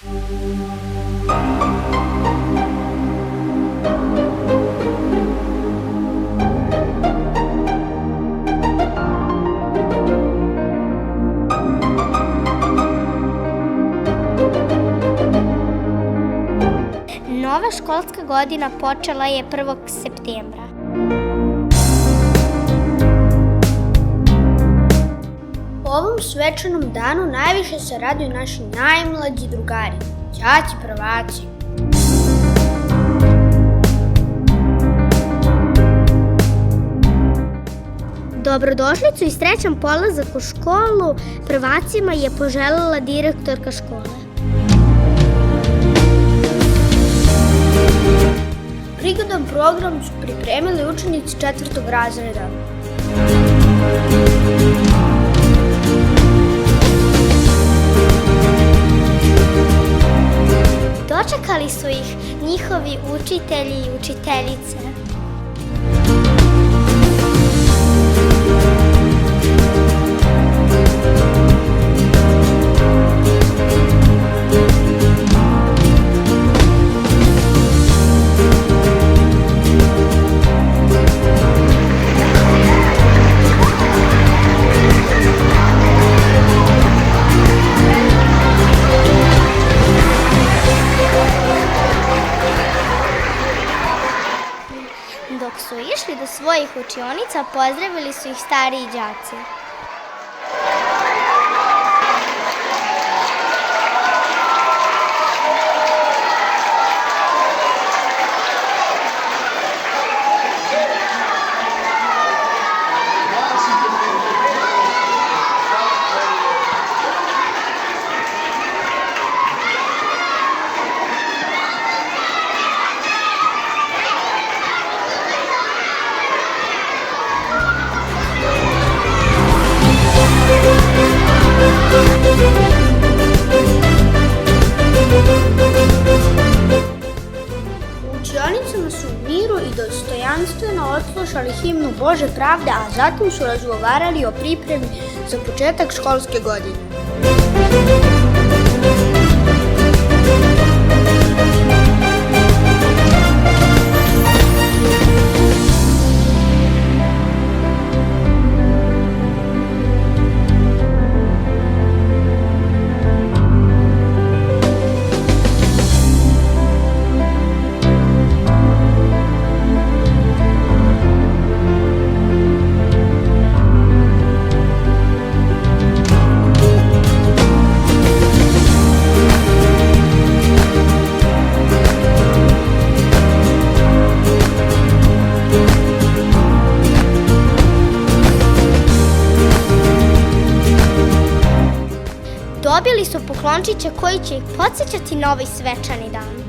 Nova školska godina počela je 1. septembra. U ovom svečanom danu najviše se raduju naši najmlađi drugari, đaci prvaci. Dobrodošlicu i srećan polazak u školu prvacima je poželjela direktorka škole. Prigodan program su pripremili učenici 4. razreda. Dočekali su ih njihovi učitelji i učiteljice. Dok su išli do svojih učionica, pozdravili su ih stariji đaci. U učionicama su u miru i dostojanstveno odslušali himnu Bože pravde, a zatim su razgovarali o pripremi za početak školske godine. Dobili su poklončiće koji će ih podsjećati na ovaj svečani dan.